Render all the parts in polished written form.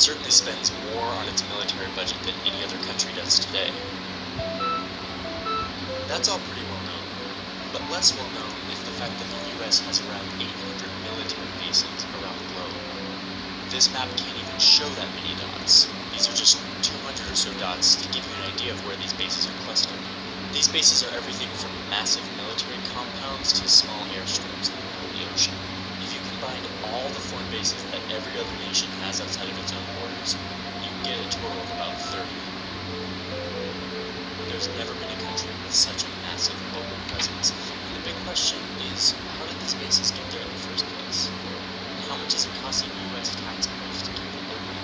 certainly spends more on its military budget than any other country does today. That's all pretty well known, but less well known is the fact that the US has around 800 military bases around the globe. This map can't even show that many dots. These are just 200 or so dots to give you an idea of where these bases are clustered. These bases are everything from massive military compounds to small airstrips in the middle of the ocean. If you combine all the foreign bases that every other nation has outside of its own borders, you get a total of about 30. There's never been a country with such a massive global presence, and the big question is, how did these bases get there in the first place? And how much is it costing US taxpayers to keep them open?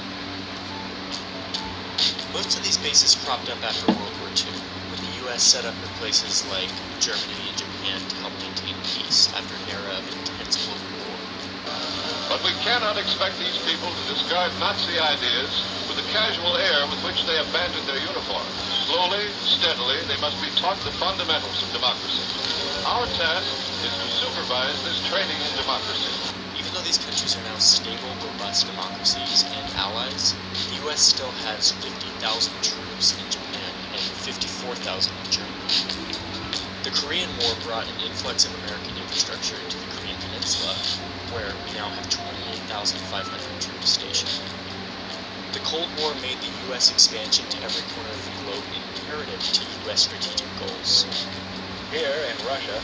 Most of these bases cropped up after World War II, when the US set up in places like Germany and Japan to help maintain peace after an era of intense global war. But we cannot expect these people to discard Nazi ideas with the casual air with which they abandon their uniforms. Slowly, steadily, they must be taught the fundamentals of democracy. Our task is to supervise this training in democracy. Even though these countries are now stable, robust democracies and allies, the US still has 50,000 troops in Japan and 54,000 in Germany. The Korean War brought an influx of American infrastructure into the Korean Peninsula, where we now have 28,500 troops stationed. The Cold War made the U.S. expansion to every corner of the globe imperative to U.S. strategic goals. Here in Russia,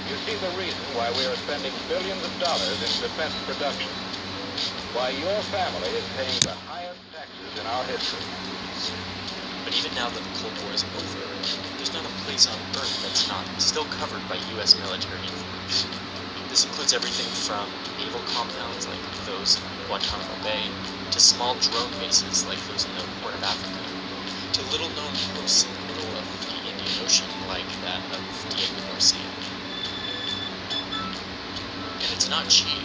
you see the reason why we are spending billions of dollars in defense production. Why your family is paying the highest taxes in our history. But even now that the Cold War is over, there's not a place on Earth that's not still covered by U.S. military influence. This includes everything from naval compounds like those in Guantanamo Bay, to small drone bases like those in the Horn of Africa, to little-known posts in the middle of the Indian Ocean like that of Diego Garcia. And it's not cheap.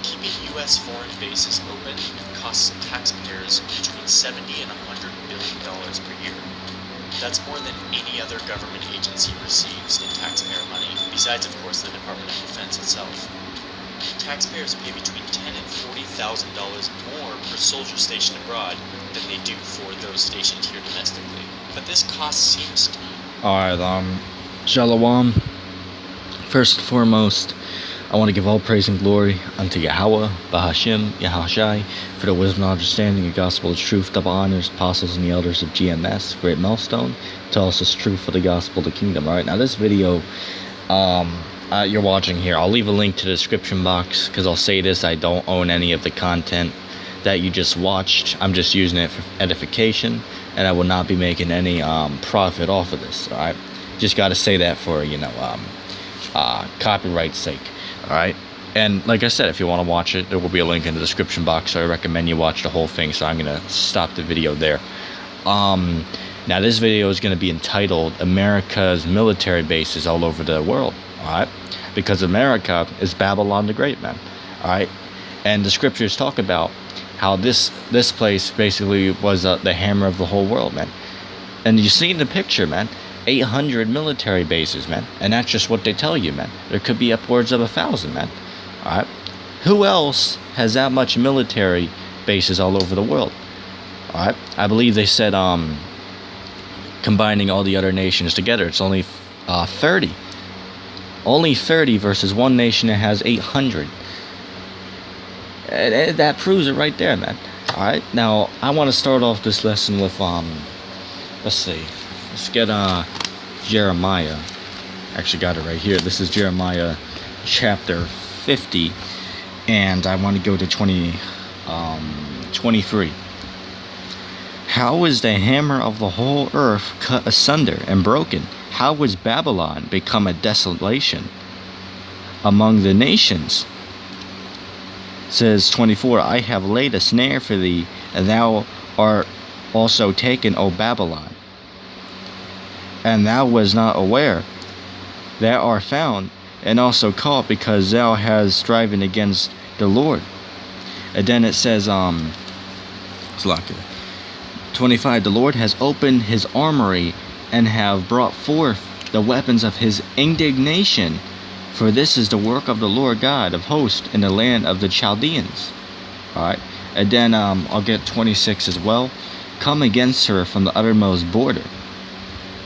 Keeping U.S. foreign bases open costs taxpayers between $70 and $100 billion per year. That's more than any other government agency receives in taxpayer money, besides, of course, the Department of Defense itself. Taxpayers pay between $10,000 and $40,000 more per soldier stationed abroad than they do for those stationed here domestically. But this cost seems to be... Alright, Shalom. First and foremost, I want to give all praise and glory unto Yahweh, Bahashim, Yahushai, for the wisdom and understanding of gospel of truth, double honors, apostles, and the elders of GMS, Great Millstone, tell us the truth of the gospel of the kingdom. Alright, now this video, you're watching here, I'll leave a link to the description box, because I'll say this, I don't own any of the content that you just watched. I'm just using it for edification, and I will not be making any profit off of this. Alright, just got to say that for, copyright's sake. Alright, and like I said, if you want to watch it, there will be a link in the description box, so I recommend you watch the whole thing, so I'm going to stop the video there. Now this video is going to be entitled America's Military Bases All Over the World. Alright, because America is Babylon the Great, man. Alright, and the scriptures talk about how this place basically was the hammer of the whole world, man. And you see in the picture, man, 800 military bases, man, and that's just what they tell you, man. There could be upwards of 1,000, man. Alright, who else has that much military bases all over the world? Alright, I believe they said combining all the other nations together, it's only 30. Only 30 versus one nation that has 800. That proves it right there, man. Alright, now I want to start off this lesson with let's see. Let's get Jeremiah. Actually got it right here. This is Jeremiah chapter 50, and I want to go to 23. How is the hammer of the whole earth cut asunder and broken? How was Babylon become a desolation among the nations? Says 24, I have laid a snare for thee, and thou art also taken, O Babylon. And thou was not aware. Thou art found, and also caught, because thou hast striven against the Lord. And then it says, 25, the Lord has opened his armory, and have brought forth the weapons of his indignation. For this is the work of the Lord God of hosts in the land of the Chaldeans. Alright. And then I'll get 26 as well. Come against her from the uttermost border.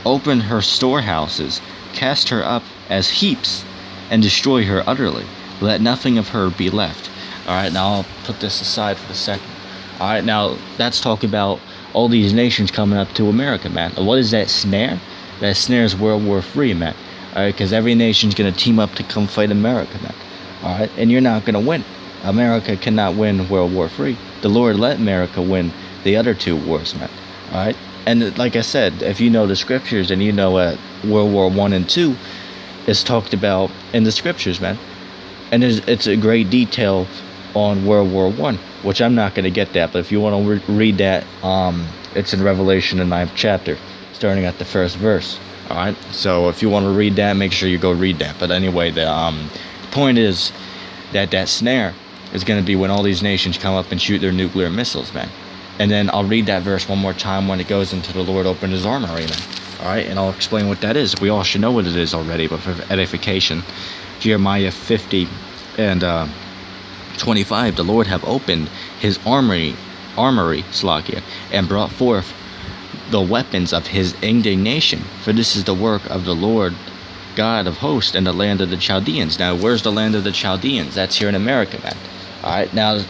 Open her storehouses, cast her up as heaps, and destroy her utterly. Let nothing of her be left. Alright, now I'll put this aside for a second. Alright, now that's talking about all these nations coming up to America, man. What is that snare? That snare is World War III, man. Alright, because every nation's going to team up to come fight America, man. Alright, and you're not going to win. America cannot win World War III. The Lord let America win the other two wars, man. Alright? And like I said, if you know the scriptures and you know World War I and II is talked about in the scriptures, man. And it's a great detail on World War I, which I'm not going to get that, but if you want to read that, it's in Revelation, the 9th chapter, starting at the 1st verse. Alright? So if you want to read that, make sure you go read that. But anyway, the point is that snare is going to be when all these nations come up and shoot their nuclear missiles, man. And then I'll read that verse one more time when it goes into the Lord opened his armory, man. Alright, and I'll explain what that is. We all should know what it is already, but for edification, Jeremiah 50 and 25, the Lord have opened his armory, Slakia, and brought forth the weapons of his indignation. For this is the work of the Lord God of hosts in the land of the Chaldeans. Now, where's the land of the Chaldeans? That's here in America, man. Alright, now,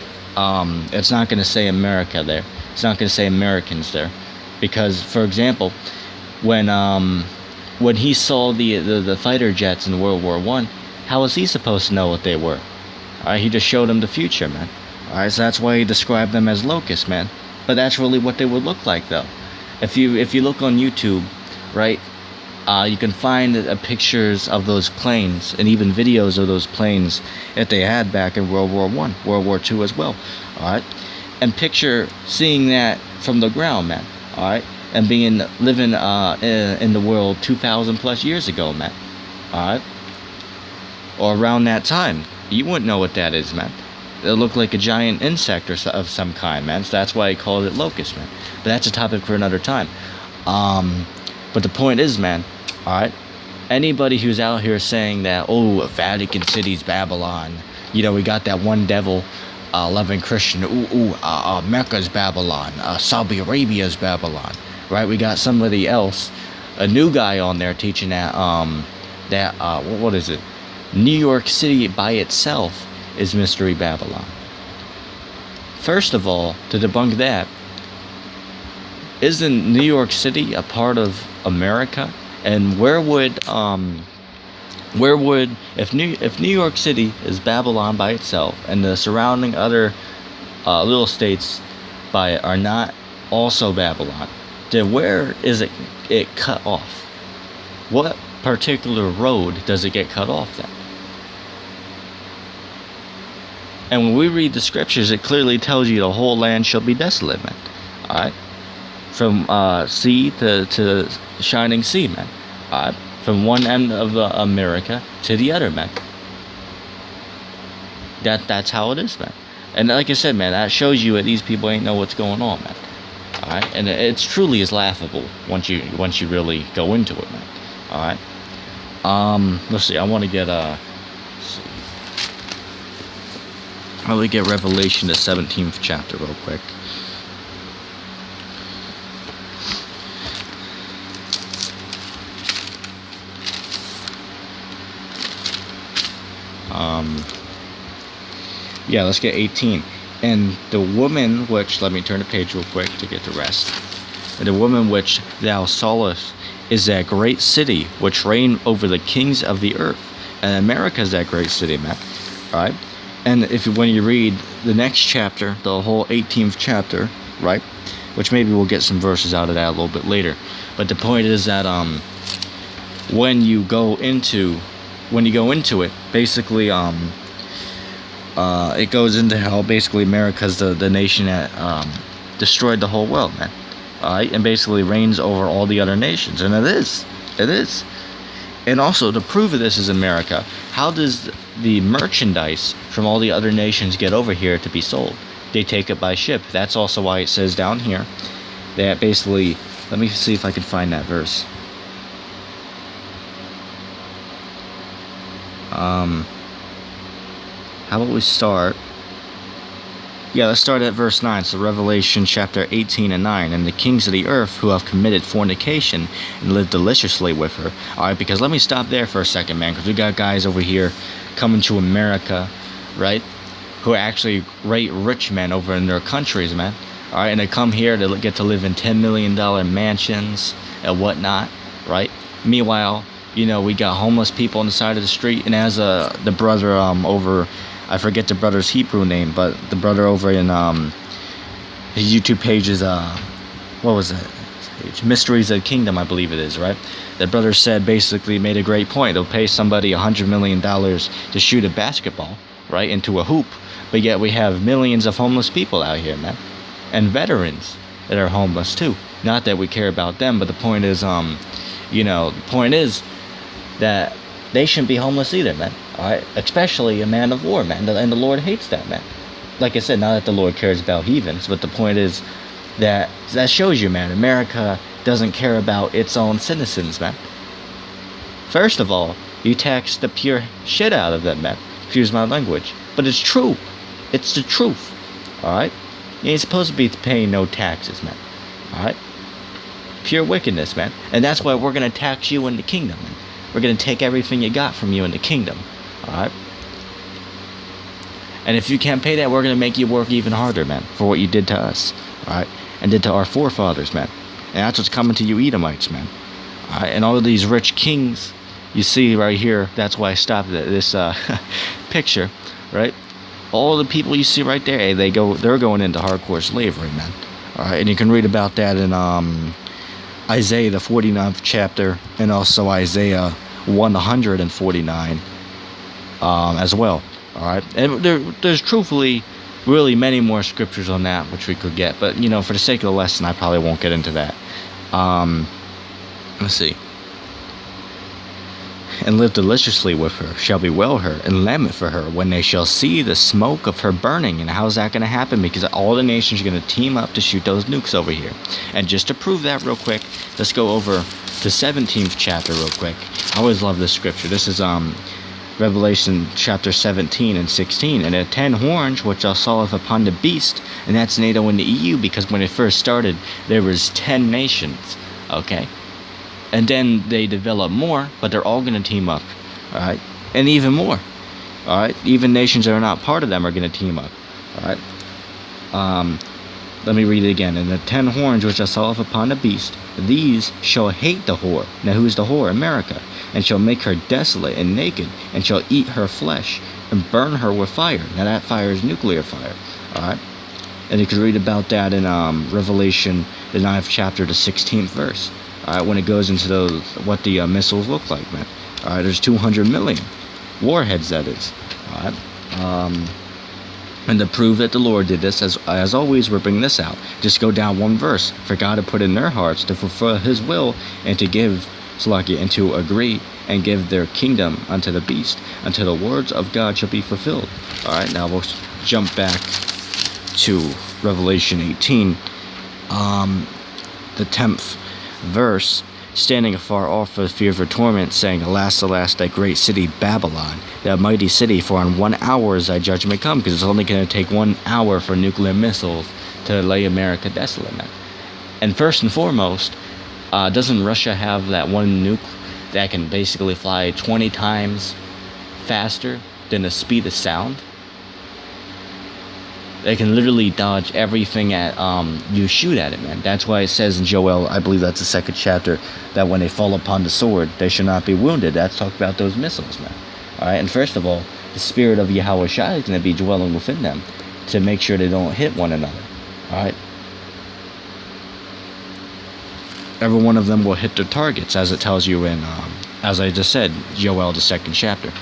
it's not going to say America there. It's not going to say Americans there. Because, for example, when he saw the fighter jets in World War I, how was he supposed to know what they were? Alright, he just showed him the future, man. Alright, so that's why he described them as locusts, man. But that's really what they would look like, though. If you look on YouTube, right, you can find pictures of those planes and even videos of those planes that they had back in World War I, World War II as well. Alright, and picture seeing that from the ground, man. Alright, and living in the world 2,000 plus years ago, man. Alright, or around that time, you wouldn't know what that is, man. It looked like a giant insect of some kind, man. So that's why I called it locust, man. But that's a topic for another time. But the point is, man, alright, anybody who's out here saying that, oh, Vatican City's Babylon, you know, we got that one devil loving Christian, Mecca's Babylon, Saudi Arabia's Babylon, right? We got somebody else, a new guy on there teaching that, what is it? New York City by itself is Mystery Babylon. First of all, to debunk that, isn't New York City a part of America? And where would if New York City is Babylon by itself and the surrounding other little states by it are not also Babylon, then where is it cut off? What particular road does it get cut off then? And when we read the scriptures, it clearly tells you the whole land shall be desolate, man. Alright? From sea to shining sea, man. Alright? From one end of America to the other, man. That's how it is, man. And like I said, man, that shows you that these people ain't know what's going on, man. Alright? And it's truly is laughable once you really go into it, man. Alright? Let's see, I want to get Let me get Revelation, the 17th chapter, real quick. Yeah, let's get 18. And the woman which, let me turn the page real quick to get the rest. And the woman which thou sawest is that great city which reigned over the kings of the earth. And America is that great city, man. Alright? And when you read the next chapter, the whole 18th chapter, right? Which maybe we'll get some verses out of that a little bit later. But the point is that when you go into it, basically it goes into how basically America's the nation that destroyed the whole world, man. Alright, and basically reigns over all the other nations, and it is. And also, to prove that this is America, how does the merchandise from all the other nations get over here to be sold? They take it by ship. That's also why it says down here that basically, let me see if I can find that verse. How about we start Yeah, let's start at verse 9. So Revelation chapter 18 and 9. And the kings of the earth who have committed fornication and lived deliciously with her. Alright, because let me stop there for a second, man, because we got guys over here coming to America, right, who are actually rich men over in their countries, man. Alright, and they come here to get to live in $10 million mansions and whatnot, right? Meanwhile, you know, we got homeless people on the side of the street, and as the brother over, I forget the brother's Hebrew name, but the brother over in his YouTube page is what was it? Mysteries of the Kingdom, I believe it is, right? That brother said, basically made a great point. They'll pay somebody $100 million to shoot a basketball, right, into a hoop, but yet we have millions of homeless people out here, man, and veterans that are homeless too. Not that we care about them, but the point is, you know, the point is that they shouldn't be homeless either, man. Alright? Especially a man of war, man. And the Lord hates that, man. Like I said, not that the Lord cares about heathens, but the point is that shows you, man, America doesn't care about its own citizens, man. First of all, you tax the pure shit out of them, man. Excuse my language. But it's true. It's the truth. Alright? You ain't supposed to be paying no taxes, man. Alright? Pure wickedness, man. And that's why we're going to tax you in the kingdom, man. We're going to take everything you got from you in the kingdom. Alright? And if you can't pay that, we're going to make you work even harder, man, for what you did to us. Alright? And did to our forefathers, man. And that's what's coming to you Edomites, man. Alright? And all of these rich kings, you see right here, that's why I stopped at this picture, right? All the people you see right there, they're going into hardcore slavery, man. Alright? And you can read about that in Isaiah the 49th chapter, and also Isaiah 149 as well. Alright, and there's truthfully really many more scriptures on that which we could get, but you know, for the sake of the lesson, I probably won't get into that. Let's see. And live deliciously with her, shall bewail her, and lament for her, when they shall see the smoke of her burning. And how's that going to happen? Because all the nations are going to team up to shoot those nukes over here. And just to prove that real quick, let's go over to 17th chapter real quick. I always love this scripture. This is Revelation chapter 17 and 16. And the 10 horns which I saw upon the beast, and that's NATO and the EU, because when it first started, there was 10 nations, okay? And then they develop more, but they're all going to team up, all right? And even more, all right? Even nations that are not part of them are going to team up, all right? Let me read it again. And the 10 horns which I saw upon the beast, these shall hate the whore. Now who's the whore? America. And shall make her desolate and naked, and shall eat her flesh, and burn her with fire. Now that fire is nuclear fire, all right? And you can read about that in Revelation, the 9th chapter, the 16th verse. Alright, when it goes into those, what the missiles look like, man. Alright, there's 200 million warheads, that is. Alright, and to prove that the Lord did this, as always, we're bringing this out. Just go down one verse. For God to put in their hearts to fulfill His will, and to give, Salakia, and to agree, and give their kingdom unto the beast, until the words of God shall be fulfilled. Alright, now we'll jump back to Revelation 18. The 10th verse, standing afar off for the fear of her torment, saying, Alas, alas, that great city Babylon, that mighty city, for in 1 hour is thy judgment come. Because it's only going to take 1 hour for nuclear missiles to lay America desolate, man. And first and foremost, doesn't Russia have that one nuke that can basically fly 20 times faster than the speed of sound? They can literally dodge everything at you shoot at it, man. That's why it says in Joel, I believe that's the 2nd chapter, that when they fall upon the sword, they shall not be wounded. That's talking about those missiles, man. Alright, and first of all, the spirit of Yahweh Shai is going to be dwelling within them to make sure they don't hit one another. Alright? Every one of them will hit their targets, as it tells you in, as I just said, Joel, the 2nd chapter.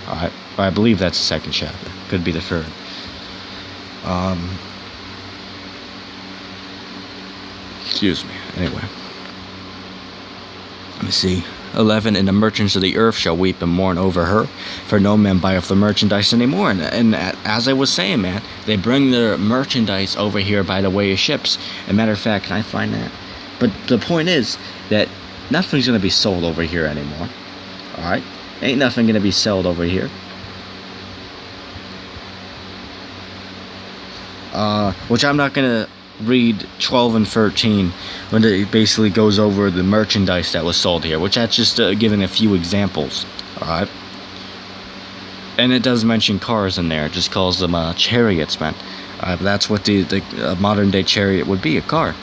Alright? Or I believe that's the 2nd chapter. Could be the 3rd. Excuse me. Anyway. Let me see. 11. And the merchants of the earth shall weep and mourn over her, for no man buyeth the merchandise anymore. And as I was saying, man, they bring their merchandise over here by the way of ships. As a matter of fact, can I find that? But the point is that nothing's going to be sold over here anymore. Alright? Ain't nothing going to be sold over here. which I'm not gonna read 12 and 13 when it basically goes over the merchandise that was sold here, which that's just giving a few examples. Alright, and it does mention cars in there. It just calls them chariots, man. But that's what the modern day chariot would be, a car.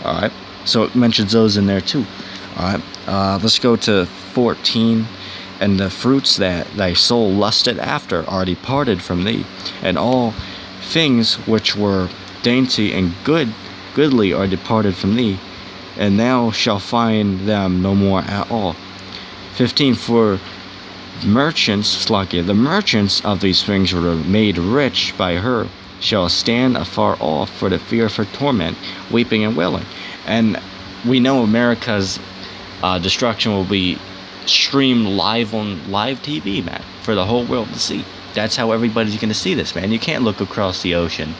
Alright, so it mentions those in there too. Alright, let's go to 14. And the fruits that thy soul lusted after are departed from thee, and all things which were dainty and goodly are departed from thee, and thou shalt find them no more at all. 15. For merchants, the merchants of these things were made rich by her, shall stand afar off for the fear of her torment, weeping and wailing. And we know America's destruction will be streamed live on live TV, man, for the whole world to see. That's how everybody's gonna see this, man. You can't look across the ocean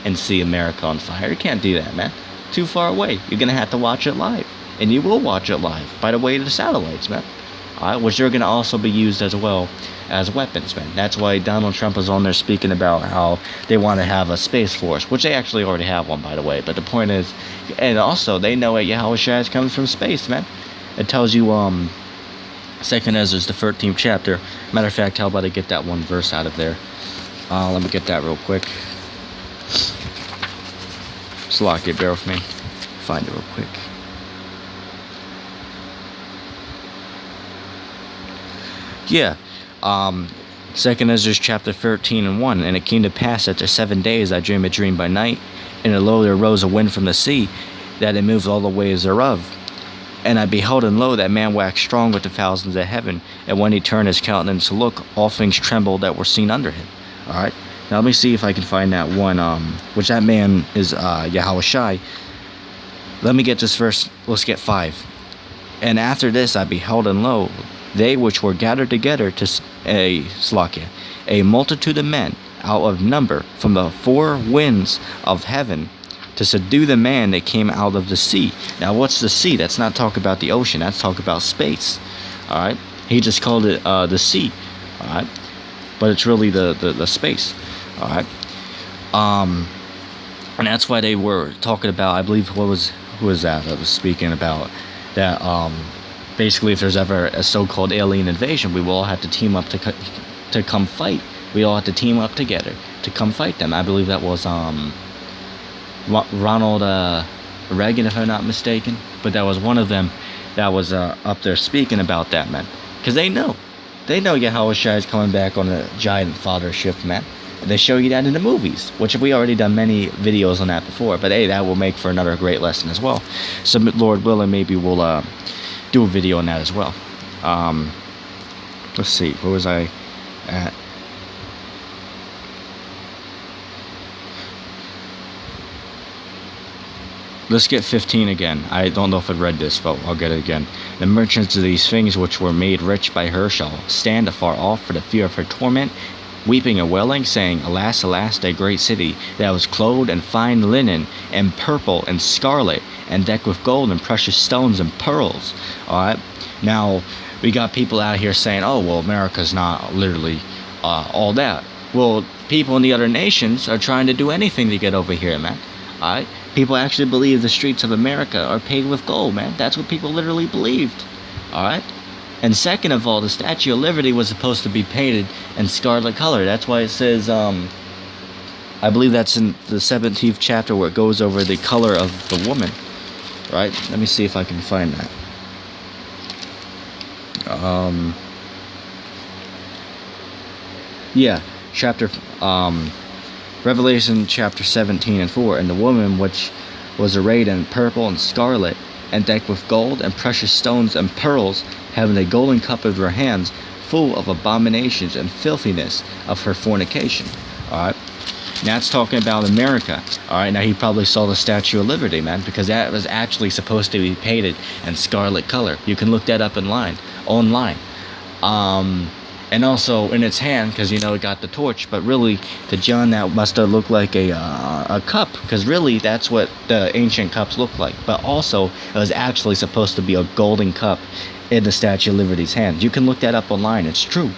and see America on fire. You can't do that, man. Too far away. You're gonna have to watch it live, and you will watch it live by the way of the satellites, man. Alright, which are gonna also be used as well as weapons, man. That's why Donald Trump is on there speaking about how they want to have a space force, which they actually already have one, by the way. But the point is, and also they know that Yahushua is coming from space, man. It tells you 2nd Ezra, the 13th chapter. Matter of fact, how about I get that one verse out of there? Let me get that real quick. Slocky, bear with me. Find it real quick. Yeah. 2nd Ezra chapter 13 and 1. And it came to pass after 7 days I dreamed a dream by night, and lo, there arose a wind from the sea, that it moved all the waves thereof. And I beheld, and lo, that man waxed strong with the thousands of heaven. And when he turned his countenance to look, all things trembled that were seen under him. Alright, now let me see if I can find that one, which that man is Yahushai. Let me get this verse, let's get 5. And after this I beheld, and lo, they which were gathered together to a multitude of men out of number from the 4 winds of heaven, to subdue the man that came out of the sea. Now, what's the sea? That's not talk about the ocean. That's talk about space. All right. He just called it the sea. All right. But it's really the space. All right. And that's why they were talking about. I believe who was that? That was speaking about that. Basically, if there's ever a so-called alien invasion, we will all have to team up to come fight. We all have to team up together to come fight them. I believe that was Ronald Reagan, if I'm not mistaken, but that was one of them that was up there speaking about that, man, because they know Yahushua is coming back on a giant father ship, man. And they show you that in the movies, which we already done many videos on that before, but hey, that will make for another great lesson as well. So Lord willing, maybe we'll do a video on that as well. Let's see, where was I at? Let's get 15 again. I don't know if I've read this, but I'll get it again. The merchants of these things which were made rich by her shall stand afar off for the fear of her torment, weeping and wailing, saying, Alas, alas, thy great city, that was clothed in fine linen, and purple, and scarlet, and decked with gold, and precious stones, and pearls. Alright? Now, we got people out here saying, oh, well, America's not literally all that. Well, people in the other nations are trying to do anything to get over here, man. Alright? People actually believe the streets of America are paved with gold, man. That's what people literally believed. Alright? And second of all, the Statue of Liberty was supposed to be painted in scarlet color. That's why it says, I believe that's in the 17th chapter where it goes over the color of the woman. Right? Let me see if I can find that. Yeah, Revelation chapter 17 and 4. And the woman which was arrayed in purple and scarlet, and decked with gold and precious stones and pearls, having a golden cup of her hands, full of abominations and filthiness of her fornication. Alright? Now it's talking about America. Alright, now he probably saw the Statue of Liberty, man, because that was actually supposed to be painted in scarlet color. You can look that up online. And also in its hand, because you know it got the torch, but really to John that must have looked like a cup, because really that's what the ancient cups looked like. But also it was actually supposed to be a golden cup in the Statue of Liberty's hand. You can look that up online, it's true.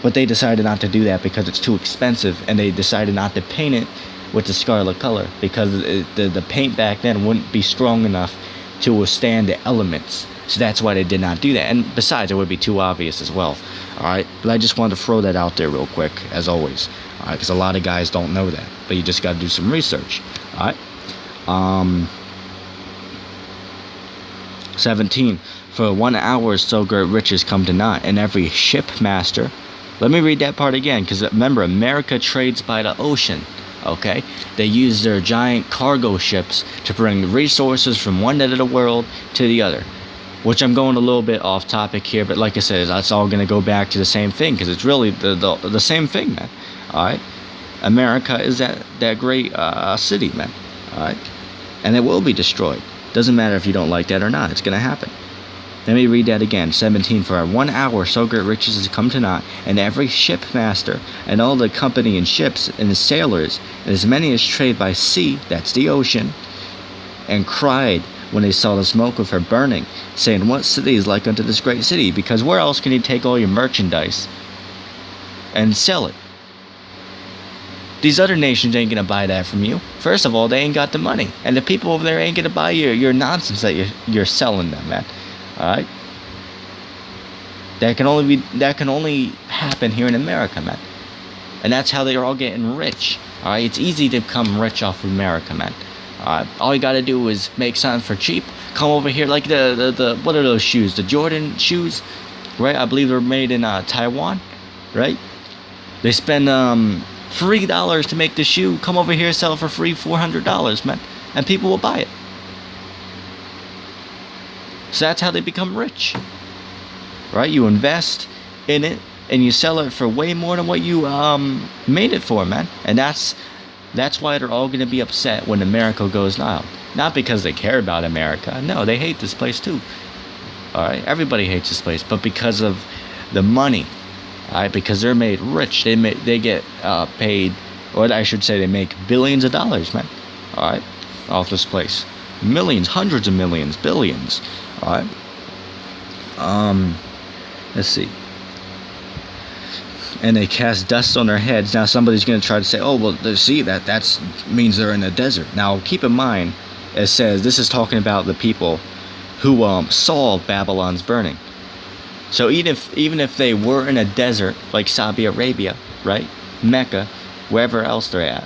But they decided not to do that because it's too expensive, and they decided not to paint it with the scarlet color, because the paint back then wouldn't be strong enough to withstand the elements. So that's why they did not do that. And besides, it would be too obvious as well. Alright, but I just wanted to throw that out there real quick, as always. Alright, because a lot of guys don't know that. But you just got to do some research. Alright. 17. For 1 hour so great riches come to naught, and every shipmaster. Let me read that part again, because remember, America trades by the ocean. Okay, they use their giant cargo ships to bring resources from one end of the world to the other. Which I'm going a little bit off topic here, but like I said, that's all going to go back to the same thing, because it's really the same thing, man. All right, America is that great city, man. All right, and it will be destroyed. Doesn't matter if you don't like that or not. It's going to happen. Let me read that again. 17. For 1 hour so great riches has come to naught, and every shipmaster, and all the company and ships, and the sailors, and as many as trade by sea, that's the ocean, and cried when they saw the smoke of her burning, saying, what city is like unto this great city? Because where else can you take all your merchandise and sell it? These other nations ain't gonna buy that from you. First of all, they ain't got the money, and the people over there ain't gonna buy your nonsense that you're selling them, man. All right, that can only happen here in America, man, and that's how they're all getting rich. All right, it's easy to become rich off of America, man. All you gotta do is make something for cheap. Come over here, like the what are those shoes? The Jordan shoes, right? I believe they're made in Taiwan, right? They spend $3 to make the shoe. Come over here, sell it for free, $400, man, and people will buy it. So that's how they become rich, right? You invest in it and you sell it for way more than what you made it for, man. And that's why they're all gonna be upset when America goes down. Not because they care about America. No, they hate this place too. All right, everybody hates this place, but because of the money, all right, because they're made rich, they get paid, or I should say, they make billions of dollars, man. All right, off this place, millions, hundreds of millions, billions. All right. Let's see. And they cast dust on their heads. Now somebody's going to try to say, oh, well, see, that means they're in a desert. Now keep in mind, it says this is talking about the people who saw Babylon's burning. So even if they were in a desert like Saudi Arabia, right, Mecca, wherever else they're at,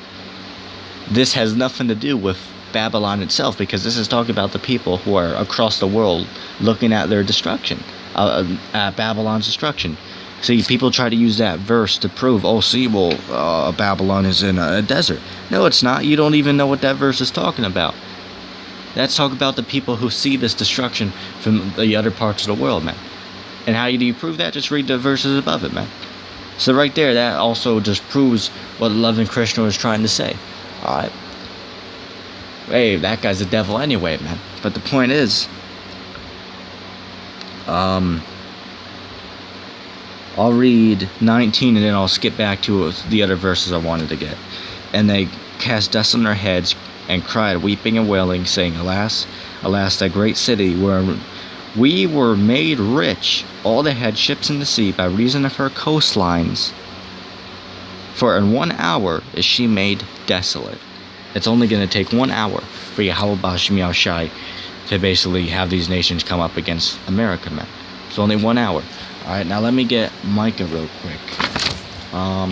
this has nothing to do with Babylon itself, because this is talking about the people who are across the world looking at their destruction, at Babylon's destruction. See, people try to use that verse to prove, oh, see, well, Babylon is in a desert. No, it's not. You don't even know what that verse is talking about. That's talking about the people who see this destruction from the other parts of the world, man. And how do you prove that? Just read the verses above it, man. So right there, that also just proves what Loving Krishna was trying to say. All right. Hey, that guy's the devil anyway, man. But the point is, I'll read 19 and then I'll skip back to the other verses I wanted to get. And they cast dust on their heads and cried, weeping and wailing, saying, alas, alas, that great city where we were made rich, all that had ships in the sea by reason of her coastlines. For in 1 hour is she made desolate. It's only going to take 1 hour for Yahweh Bashim Yahushai to basically have these nations come up against America, man. It's only 1 hour. Alright, now let me get Micah real quick. Let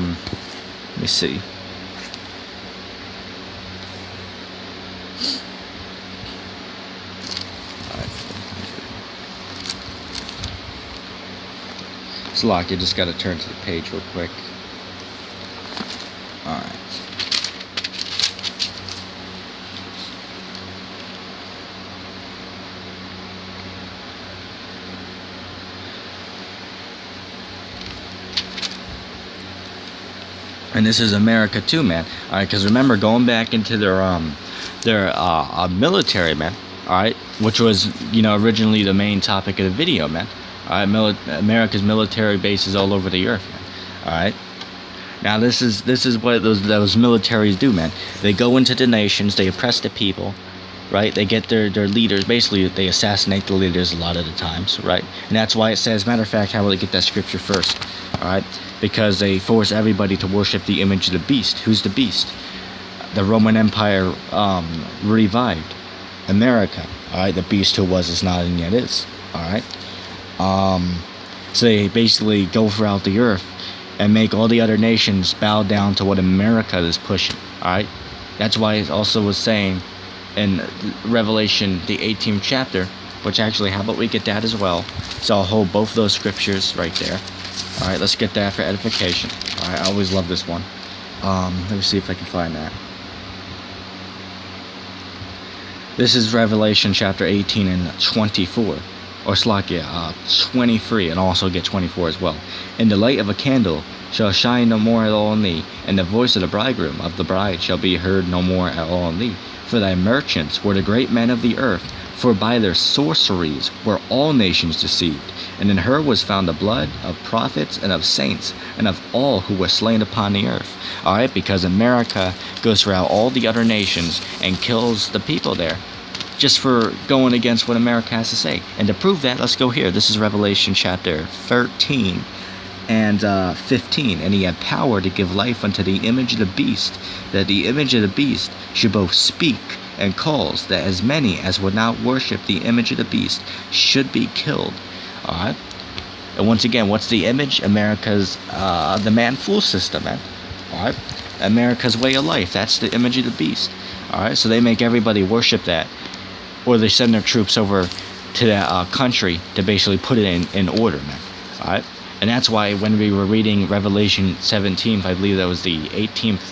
me see. Alright. It's locked, you just got to turn to the page real quick. Alright. And this is America too, man. All right, because remember, going back into their military, man. All right, which was, you know, originally the main topic of the video, man. All right, America's military bases all over the earth, man. All right. Now this is what those militaries do, man. They go into the nations, they oppress the people, right? They get their leaders. Basically, they assassinate the leaders a lot of the times, right? And that's why it says, matter of fact, how will they get that scripture first? All right, because they force everybody to worship the image of the beast. Who's the beast? the Roman Empire revived America. All right, the beast who was, is not, and yet is. All right. So they basically go throughout the earth and make all the other nations bow down to what America is pushing. All right. That's why it also was saying in Revelation, the 18th chapter, which actually, how about we get that as well? So I'll hold both those scriptures right there. All right, let's get that for edification. All right, I always love this one. Let me see if I can find that. This is Revelation chapter 18 and 24. Or Slakia, 23, and also get 24 as well. And the light of a candle shall shine no more at all in thee, and the voice of the bridegroom of the bride shall be heard no more at all in thee. For thy merchants were the great men of the earth, for by their sorceries were all nations deceived. And in her was found the blood of prophets and of saints, and of all who were slain upon the earth. Alright, because America goes throughout all the other nations and kills the people there, just for going against what America has to say. And to prove that, let's go here. This is Revelation chapter 13 and 15. And he had power to give life unto the image of the beast, that the image of the beast should both speak and cause that as many as would not worship the image of the beast should be killed. Alright? And once again, what's the image? America's, the man-fool system, man. Alright? America's way of life. That's the image of the beast. Alright? So they make everybody worship that. Or they send their troops over to that country to basically put it in order, man. Alright? And that's why when we were reading Revelation 17, I believe that was the 18th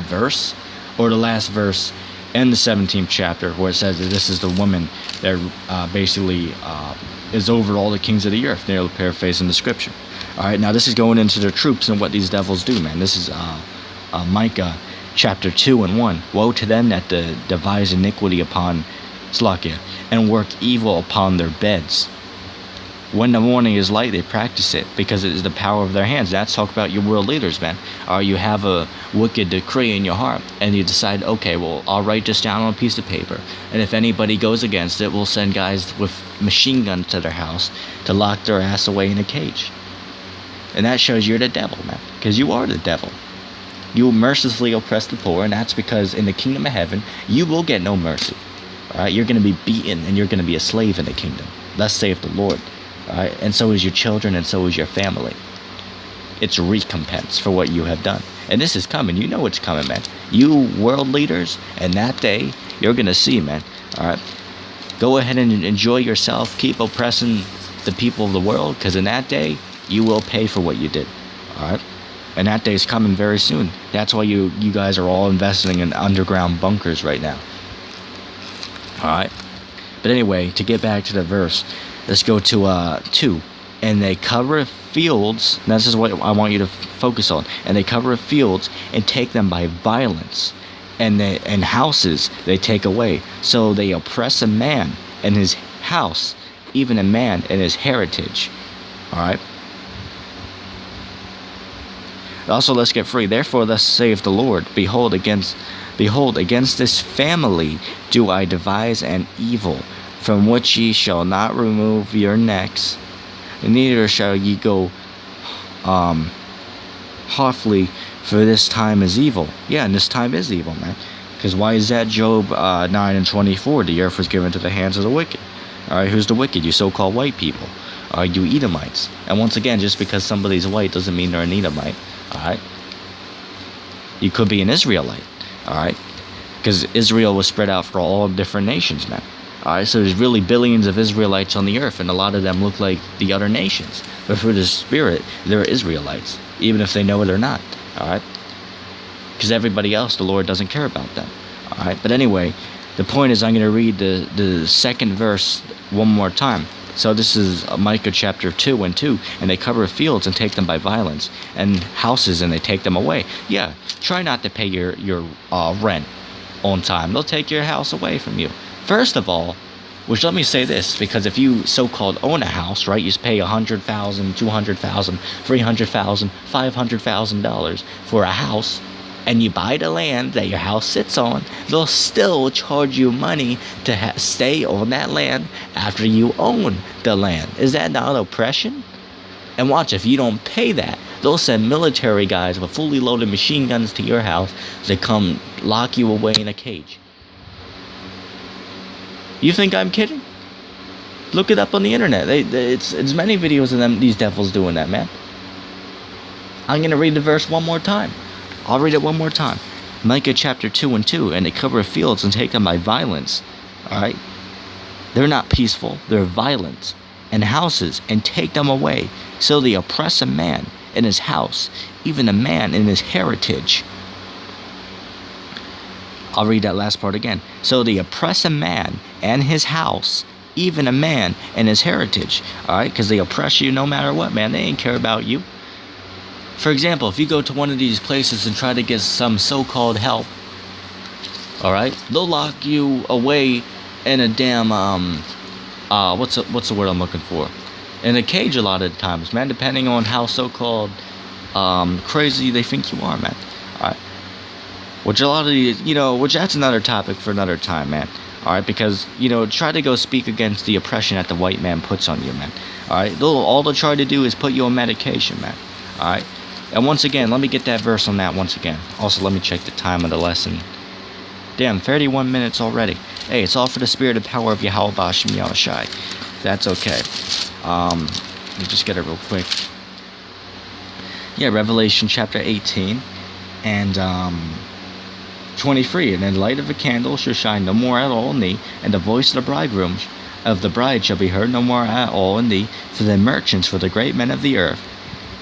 verse, or the last verse in the 17th chapter, where it says that this is the woman that basically is over all the kings of the earth. They're paraphrasing the scripture. Alright, now this is going into the troops and what these devils do, man. This is Micah chapter 2 and 1. Woe to them that devise iniquity upon Slakia, and work evil upon their beds. When the morning is light, they practice it, because it is the power of their hands. That's talk about your world leaders, man. Or you have a wicked decree in your heart, and you decide, okay, well, I'll write this down on a piece of paper, and if anybody goes against it, we'll send guys with machine guns to their house to lock their ass away in a cage. And that shows you're the devil, man, because you are the devil. You will mercilessly oppress the poor, and that's because in the kingdom of heaven, you will get no mercy. Alright, you're going to be beaten, and you're going to be a slave in the kingdom. Thus saith the Lord. Alright, and so is your children, and so is your family. It's recompense for what you have done. And this is coming. You know it's coming, man. You world leaders, and that day, you're going to see, man. Alright, go ahead and enjoy yourself. Keep oppressing the people of the world, because in that day, you will pay for what you did. Alright? And that day is coming very soon. That's why you guys are all investing in underground bunkers right now. Alright? But anyway, to get back to the verse, let's go to 2. And they cover fields. This is what I want you to focus on. And they cover fields and take them by violence. And houses they take away. So they oppress a man and his house, even a man and his heritage. Alright? Also, let's get free. Therefore, thus saith the Lord, Behold, against this family do I devise an evil, from which ye shall not remove your necks, neither shall ye go haughtily, for this time is evil. Yeah, and this time is evil, man. Because why is that? Job 9 and 24, the earth was given to the hands of the wicked. Alright, who's the wicked? You so-called white people. You Edomites. And once again, just because somebody's white doesn't mean they're an Edomite. Alright? You could be an Israelite. Alright? Because Israel was spread out for all different nations, man. Alright, so there's really billions of Israelites on the earth, and a lot of them look like the other nations. But for the spirit, they're Israelites, even if they know it or not. Alright? Because everybody else, the Lord doesn't care about them. Alright? But anyway, the point is I'm going to read the second verse one more time. So this is Micah chapter 2 and 2. And they cover fields and take them by violence, and houses and they take them away. Yeah, try not to pay your rent on time. They'll take your house away from you. First of all, which let me say this, because if you so-called own a house, right, you pay $100,000, $200,000, $300,000, $500,000 for a house, and you buy the land that your house sits on, they'll still charge you money to stay on that land after you own the land. Is that not oppression? And watch, if you don't pay that, they'll send military guys with fully loaded machine guns to your house to come lock you away in a cage. You think I'm kidding? Look it up on the internet. It's many videos of them, these devils doing that, man. I'm going to read the verse one more time. I'll read it one more time. Micah chapter 2 and 2. And they cover fields and take them by violence. Alright? They're not peaceful. They're violent. And houses and take them away. So they oppress a man in his house, even a man in his heritage. I'll read that last part again. So they oppress a man and his house, even a man and his heritage. Alright? Because they oppress you no matter what, man. They ain't care about you. For example, if you go to one of these places and try to get some so-called help, alright, they'll lock you away in a damn, what's the word I'm looking for? In a cage a lot of the times, man, depending on how so-called, crazy they think you are, man. Alright. Which a lot of these, which that's another topic for another time, man. Alright, because, try to go speak against the oppression that the white man puts on you, man. Alright, all they'll try to do is put you on medication, man. Alright. And once again, let me get that verse on that once again. Also, let me check the time of the lesson. Damn, 31 minutes already. Hey, it's all for the spirit and power of Yahweh Bashem Yahushai. That's okay. Let me just get it real quick. Yeah, Revelation chapter 18 and 23. And then the light of a candle shall shine no more at all in thee, and the voice of the bridegroom of the bride shall be heard no more at all in thee, for the merchants, for the great men of the earth.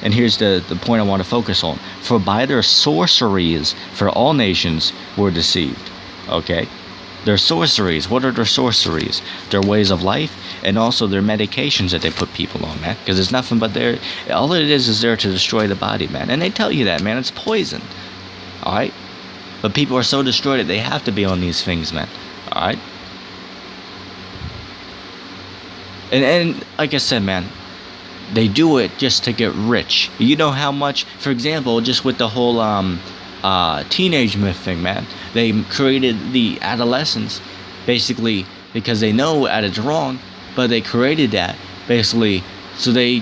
And here's the point I want to focus on. For by their sorceries, for all nations were deceived. Okay? Their sorceries. What are their sorceries? Their ways of life, and also their medications that they put people on, man. Because it's nothing but all it is there to destroy the body, man. And they tell you that, man. It's poison. Alright? But people are so destroyed that they have to be on these things, man. Alright? And like I said, man, they do it just to get rich. You know how much, for example, just with the whole teenage myth thing, man. They created the adolescents basically because they know that it's wrong, but they created that basically so they,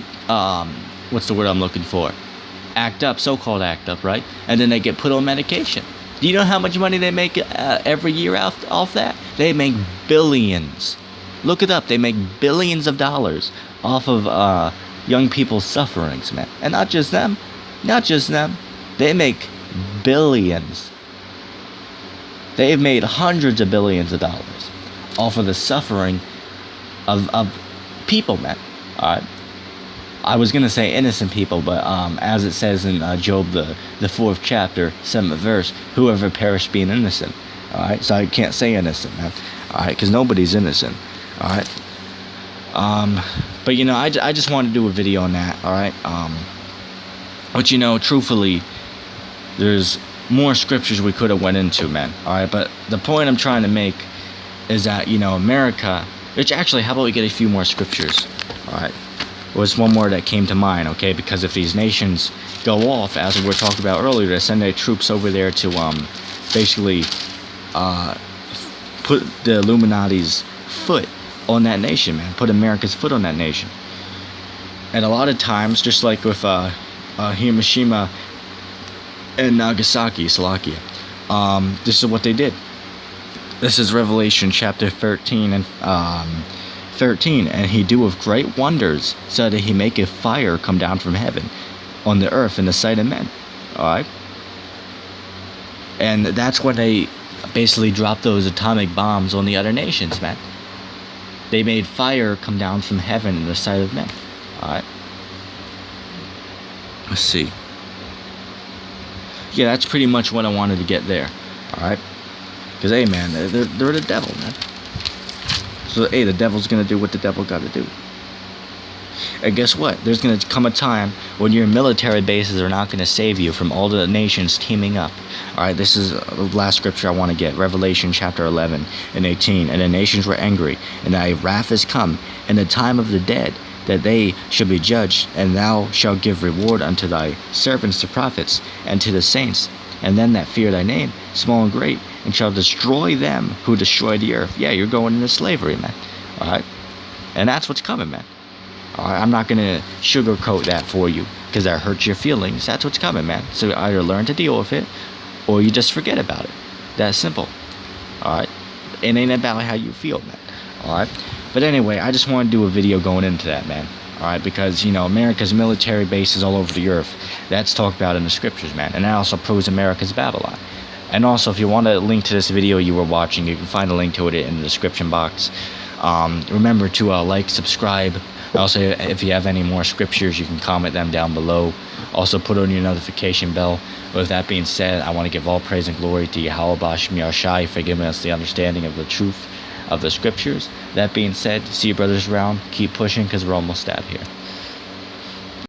what's the word I'm looking for? Act up, so-called act up, right? And then they get put on medication. Do you know how much money they make every year off that? They make billions. Look it up. They make billions of dollars off of young people's sufferings, man. And not just them. They make billions. They've made hundreds of billions of dollars off of the suffering of people, man. Alright. I was gonna say innocent people, but as it says in Job, the 4th chapter, 7th verse, whoever perished being innocent. Alright, so I can't say innocent, man. Alright, because nobody's innocent. Alright. But I just wanted to do a video on that, alright? But truthfully, there's more scriptures we could have went into, man. Alright, but the point I'm trying to make is that, America, which actually, how about we get a few more scriptures? Alright. Was one more that came to mind, okay? Because if these nations go off, as we were talking about earlier, to send their troops over there to basically put the Illuminati's foot on that nation, man. Put America's foot on that nation. And a lot of times, just like with Hiroshima and Nagasaki, Slovakia, this is what they did. This is Revelation chapter 13 and 13. And he do with great wonders, so that he make a fire come down from heaven on the earth in the sight of men. Alright? And that's when they basically dropped those atomic bombs on the other nations, man. They made fire come down from heaven in the sight of men. Alright? Let's see. Yeah, that's pretty much what I wanted to get there. Alright? Because, hey, man, they're the devil, man. So, hey, the devil's going to do what the devil got to do. And guess what? There's going to come a time when your military bases are not going to save you from all the nations teaming up. Alright, this is the last scripture I want to get. Revelation chapter 11 and 18. And the nations were angry, and thy wrath is come, and the time of the dead, that they shall be judged, and thou shalt give reward unto thy servants the prophets, and to the saints, and them that fear thy name, small and great, and shall destroy them who destroy the earth. Yeah, you're going into slavery, man. Alright? And that's what's coming, man. Alright, I'm not going to sugarcoat that for you, because that hurts your feelings. That's what's coming, man. So either learn to deal with it, or you just forget about it. That simple. Alright? It ain't about how you feel, man. Alright? But anyway, I just want to do a video going into that, man. Alright? Because, you know, America's military bases all over the earth. That's talked about in the scriptures, man. And that also proves America's Babylon. And also, if you want a link to this video you were watching, you can find a link to it in the description box. Remember to like, subscribe. Also, if you have any more scriptures, you can comment them down below. Also, put on your notification bell. With that being said, I want to give all praise and glory to Yahweh Bashmi Arshai for giving us the understanding of the truth of the scriptures. That being said, see you brothers around. Keep pushing because we're almost out here.